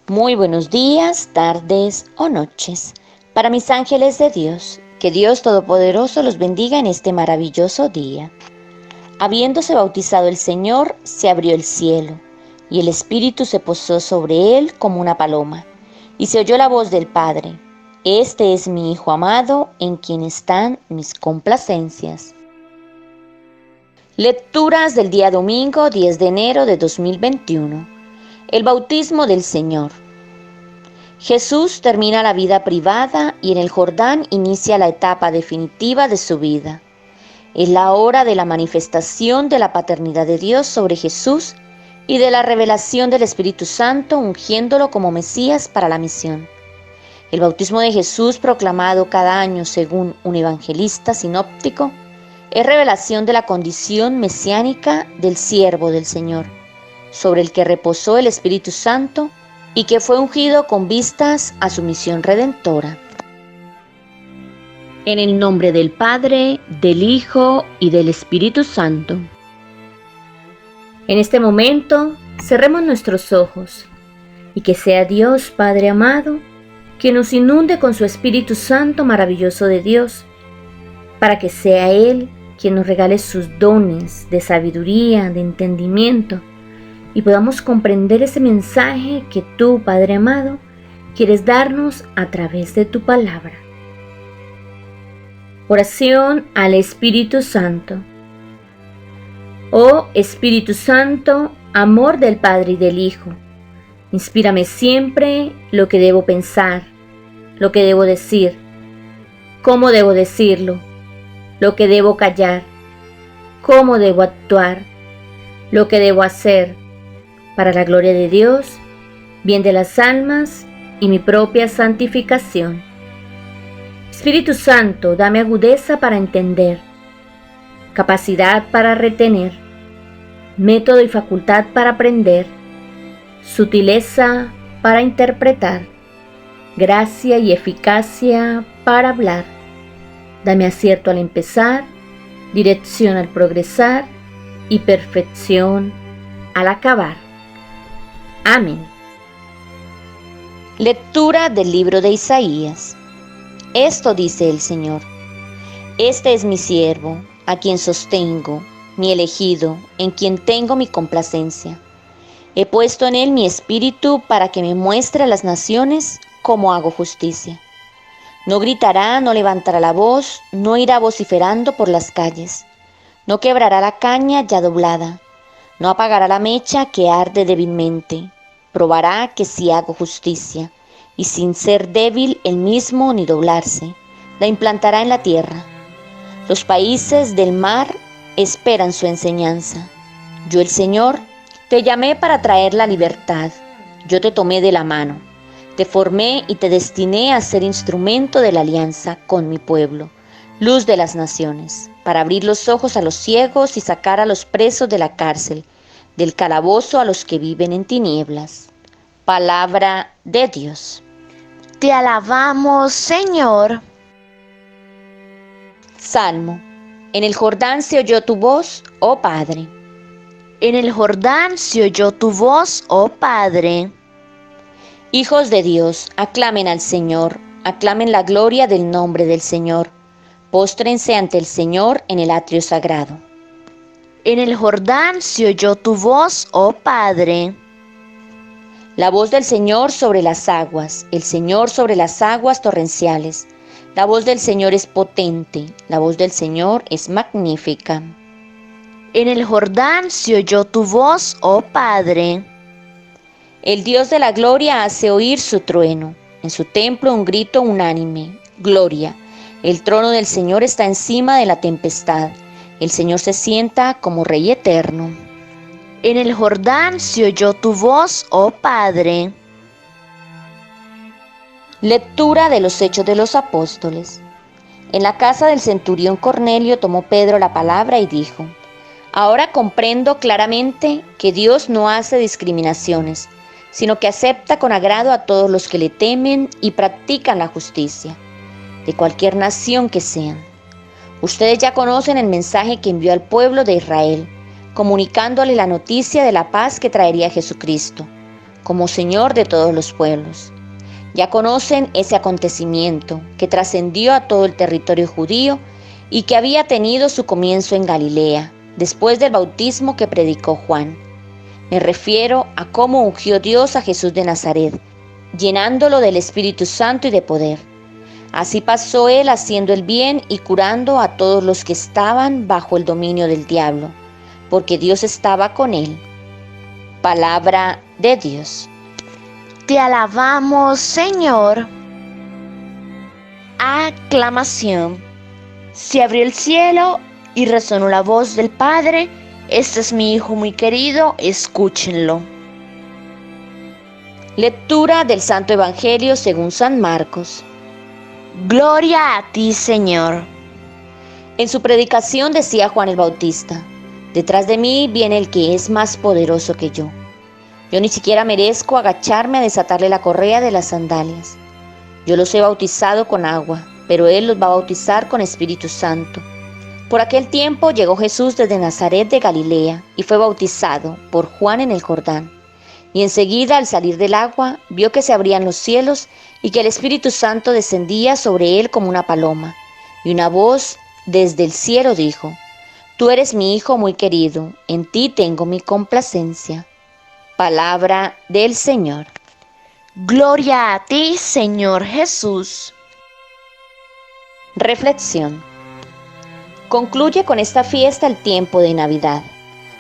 Muy buenos días, tardes o noches. Para mis ángeles de Dios, que Dios Todopoderoso los bendiga en este maravilloso día. Habiéndose bautizado el Señor, se abrió el cielo, y el Espíritu se posó sobre él como una paloma, y se oyó la voz del Padre: Este es mi Hijo amado, en quien están mis complacencias. Lecturas del día domingo 10 de enero de 2021. El bautismo del Señor. Jesús termina la vida privada y en el Jordán inicia la etapa definitiva de su vida. Es la hora de la manifestación de la paternidad de Dios sobre Jesús y de la revelación del Espíritu Santo ungiéndolo como Mesías para la misión. El bautismo de Jesús, proclamado cada año según un evangelista sinóptico, es revelación de la condición mesiánica del siervo del Señor, sobre el que reposó el Espíritu Santo y que fue ungido con vistas a su misión redentora. En el nombre del Padre, del Hijo y del Espíritu Santo. En este momento, cerremos nuestros ojos y que sea Dios Padre amado quien nos inunde con su Espíritu Santo maravilloso de Dios, para que sea Él quien nos regale sus dones de sabiduría, de entendimiento, y podamos comprender ese mensaje que tú, Padre amado, quieres darnos a través de tu palabra. Oración al Espíritu Santo. Oh Espíritu Santo, amor del Padre y del Hijo, inspírame siempre lo que debo pensar, lo que debo decir, cómo debo decirlo, lo que debo callar, cómo debo actuar, lo que debo hacer, para la gloria de Dios, bien de las almas y mi propia santificación. Espíritu Santo, dame agudeza para entender, capacidad para retener, método y facultad para aprender, sutileza para interpretar, gracia y eficacia para hablar. Dame acierto al empezar, dirección al progresar y perfección al acabar. Amén. Lectura del libro de Isaías. Esto dice el Señor: Este es mi siervo, a quien sostengo, mi elegido, en quien tengo mi complacencia. He puesto en él mi espíritu para que me muestre a las naciones cómo hago justicia. No gritará, no levantará la voz, no irá vociferando por las calles. No quebrará la caña ya doblada. No apagará la mecha que arde débilmente. Probará que sí hago justicia, y sin ser débil él mismo ni doblarse, la implantará en la tierra. Los países del mar esperan su enseñanza. Yo, el Señor, te llamé para traer la libertad. Yo te tomé de la mano, te formé y te destiné a ser instrumento de la alianza con mi pueblo, luz de las naciones, para abrir los ojos a los ciegos y sacar a los presos de la cárcel, del calabozo a los que viven en tinieblas. Palabra de Dios. Te alabamos, Señor. Salmo. En el Jordán se oyó tu voz, oh Padre. En el Jordán se oyó tu voz, oh Padre. Hijos de Dios, aclamen al Señor, aclamen la gloria del nombre del Señor. Póstrense ante el Señor en el atrio sagrado. En el Jordán se oyó tu voz, oh Padre. La voz del Señor sobre las aguas, el Señor sobre las aguas torrenciales. La voz del Señor es potente, la voz del Señor es magnífica. En el Jordán se oyó tu voz, oh Padre. El Dios de la gloria hace oír su trueno, en su templo un grito unánime, gloria. El trono del Señor está encima de la tempestad, el Señor se sienta como Rey eterno. En el Jordán se oyó tu voz, oh Padre. Lectura de los Hechos de los Apóstoles. En la casa del centurión Cornelio tomó Pedro la palabra y dijo: Ahora comprendo claramente que Dios no hace discriminaciones, sino que acepta con agrado a todos los que le temen y practican la justicia, de cualquier nación que sean. Ustedes ya conocen el mensaje que envió al pueblo de Israel, comunicándole la noticia de la paz que traería Jesucristo. como Señor de todos los pueblos. Ya conocen ese acontecimiento que trascendió a todo el territorio judío y que había tenido su comienzo en Galilea, después del bautismo que predicó Juan. Me refiero a cómo ungió Dios a Jesús de Nazaret, llenándolo del Espíritu Santo y de poder. Así pasó él haciendo el bien y curando a todos los que estaban bajo el dominio del diablo, porque Dios estaba con él. Palabra de Dios. Te alabamos, Señor. Aclamación. Se abrió el cielo y resonó la voz del Padre: este es mi Hijo muy querido, escúchenlo. Lectura del Santo Evangelio según San Marcos. Gloria a ti, Señor. En su predicación decía Juan el Bautista: detrás de mí viene el que es más poderoso que yo. Yo ni siquiera merezco agacharme a desatarle la correa de las sandalias. Yo los he bautizado con agua, pero él los va a bautizar con Espíritu Santo. Por aquel tiempo llegó Jesús desde Nazaret de Galilea y fue bautizado por Juan en el Jordán. Y enseguida, al salir del agua, vio que se abrían los cielos y que el Espíritu Santo descendía sobre él como una paloma. Y una voz desde el cielo dijo: Tú eres mi Hijo muy querido, en ti tengo mi complacencia. Palabra del Señor. Gloria a ti, Señor Jesús. Reflexión. Concluye con esta fiesta el tiempo de Navidad.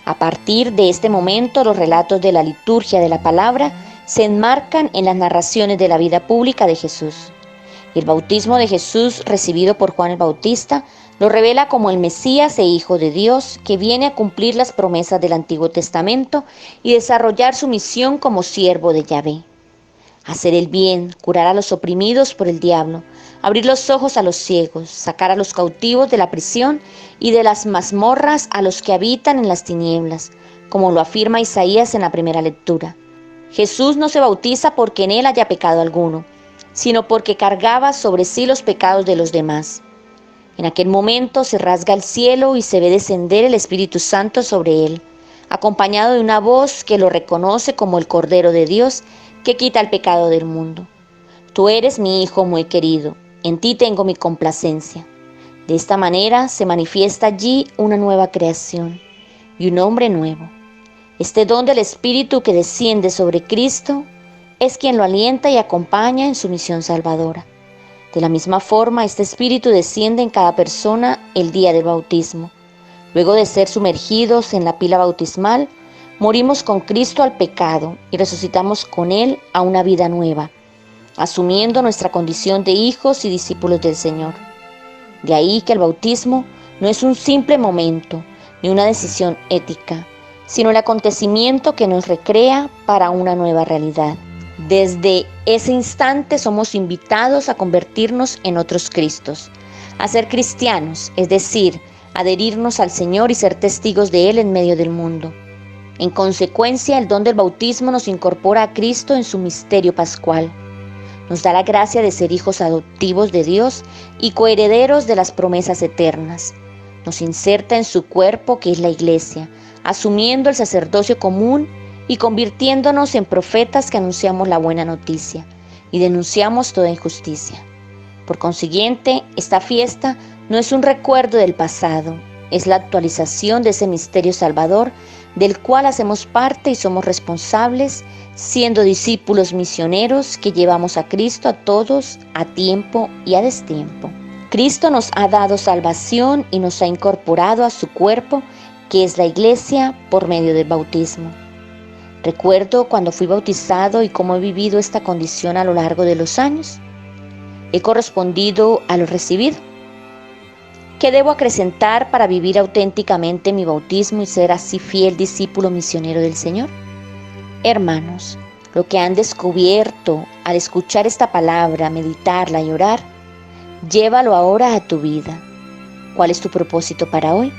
A partir de este momento, los relatos de la liturgia de la palabra se enmarcan en las narraciones de la vida pública de Jesús. El bautismo de Jesús, recibido por Juan el Bautista, lo revela como el Mesías e Hijo de Dios, que viene a cumplir las promesas del Antiguo Testamento y desarrollar su misión como siervo de Yahvé. Hacer el bien, curar a los oprimidos por el diablo, abrir los ojos a los ciegos, sacar a los cautivos de la prisión y de las mazmorras a los que habitan en las tinieblas, como lo afirma Isaías en la primera lectura. Jesús no se bautiza porque en él haya pecado alguno, sino porque cargaba sobre sí los pecados de los demás. En aquel momento se rasga el cielo y se ve descender el Espíritu Santo sobre él, acompañado de una voz que lo reconoce como el Cordero de Dios que quita el pecado del mundo. Tú eres mi Hijo muy querido, en ti tengo mi complacencia. De esta manera se manifiesta allí una nueva creación y un hombre nuevo. Este don del Espíritu que desciende sobre Cristo es quien lo alienta y acompaña en su misión salvadora. De la misma forma, este Espíritu desciende en cada persona el día del bautismo. Luego de ser sumergidos en la pila bautismal, morimos con Cristo al pecado y resucitamos con Él a una vida nueva, asumiendo nuestra condición de hijos y discípulos del Señor. De ahí que el bautismo no es un simple momento ni una decisión ética, sino el acontecimiento que nos recrea para una nueva realidad. Desde ese instante somos invitados a convertirnos en otros Cristos, a ser cristianos, es decir, adherirnos al Señor y ser testigos de Él en medio del mundo. En consecuencia, el don del bautismo nos incorpora a Cristo en su misterio pascual. Nos da la gracia de ser hijos adoptivos de Dios y coherederos de las promesas eternas. Nos inserta en su cuerpo, que es la Iglesia, asumiendo el sacerdocio común y convirtiéndonos en profetas que anunciamos la buena noticia y denunciamos toda injusticia. Por consiguiente, esta fiesta no es un recuerdo del pasado, es la actualización de ese misterio salvador del cual hacemos parte y somos responsables, siendo discípulos misioneros que llevamos a Cristo a todos a tiempo y a destiempo. Cristo nos ha dado salvación y nos ha incorporado a su cuerpo, que es la Iglesia, por medio del bautismo. Recuerdo cuando fui bautizado y cómo he vivido esta condición a lo largo de los años. He correspondido a lo recibido. ¿Qué debo acrecentar para vivir auténticamente mi bautismo y ser así fiel discípulo misionero del Señor? Hermanos, lo que han descubierto al escuchar esta palabra, meditarla y orar, llévalo ahora a tu vida. ¿Cuál es tu propósito para hoy?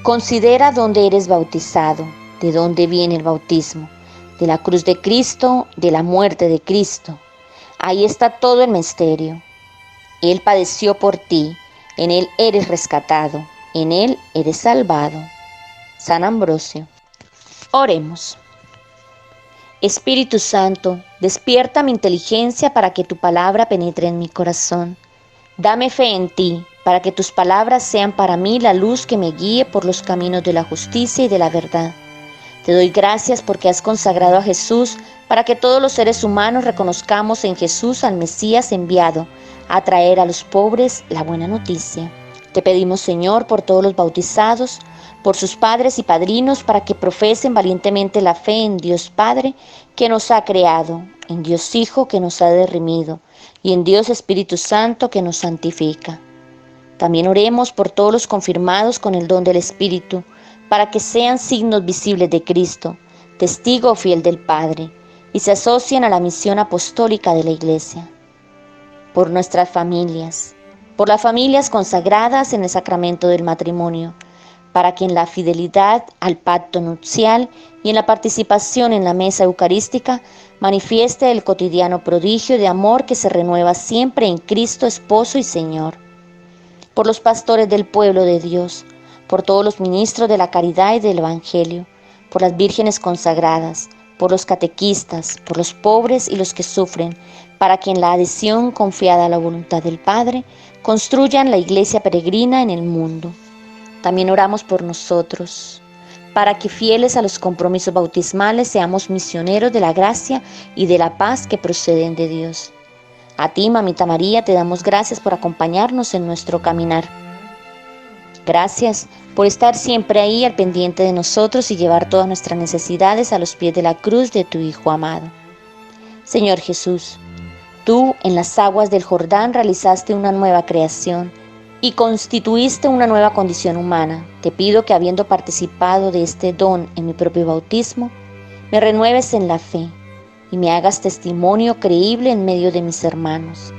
Considera dónde eres bautizado, de dónde viene el bautismo, de la cruz de Cristo, de la muerte de Cristo. Ahí está todo el misterio. Él padeció por ti. En Él eres rescatado, en Él eres salvado. San Ambrosio. Oremos. Espíritu Santo, despierta mi inteligencia para que tu palabra penetre en mi corazón. Dame fe en ti, para que tus palabras sean para mí la luz que me guíe por los caminos de la justicia y de la verdad. Te doy gracias porque has consagrado a Jesús para que todos los seres humanos reconozcamos en Jesús al Mesías enviado a traer a los pobres la buena noticia. Te pedimos, Señor, por todos los bautizados, por sus padres y padrinos, para que profesen valientemente la fe en Dios Padre, que nos ha creado, en Dios Hijo, que nos ha redimido, y en Dios Espíritu Santo, que nos santifica. También oremos por todos los confirmados con el don del Espíritu, para que sean signos visibles de Cristo, testigo fiel del Padre, y se asocien a la misión apostólica de la Iglesia. Por nuestras familias, por las familias consagradas en el sacramento del matrimonio, para que en la fidelidad al pacto nupcial y en la participación en la mesa eucarística manifieste el cotidiano prodigio de amor que se renueva siempre en Cristo Esposo y Señor. Por los pastores del pueblo de Dios, por todos los ministros de la caridad y del Evangelio, por las vírgenes consagradas, por los catequistas, por los pobres y los que sufren, para que en la adhesión confiada a la voluntad del Padre construyan la iglesia peregrina en el mundo. También oramos por nosotros, para que fieles a los compromisos bautismales seamos misioneros de la gracia y de la paz que proceden de Dios. A ti, Mamita María, te damos gracias por acompañarnos en nuestro caminar. Gracias por estar siempre ahí al pendiente de nosotros y llevar todas nuestras necesidades a los pies de la cruz de tu Hijo amado. Señor Jesús, tú en las aguas del Jordán realizaste una nueva creación y constituiste una nueva condición humana. Te pido que, habiendo participado de este don en mi propio bautismo, me renueves en la fe y me hagas testimonio creíble en medio de mis hermanos.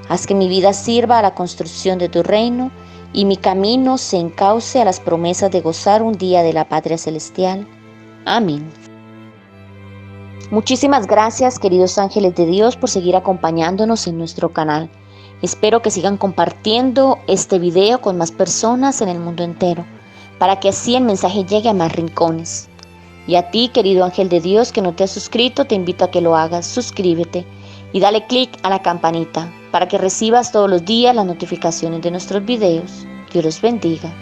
Haz que mi vida sirva a la construcción de tu reino y mi camino se encauce a las promesas de gozar un día de la patria celestial. Amén. Muchísimas gracias, queridos ángeles de Dios, por seguir acompañándonos en nuestro canal. Espero que sigan compartiendo este video con más personas en el mundo entero, para que así el mensaje llegue a más rincones. Y a ti, querido ángel de Dios, que no te has suscrito, te invito a que lo hagas. Suscríbete y dale clic a la campanita para que recibas todos los días las notificaciones de nuestros videos. Dios los bendiga.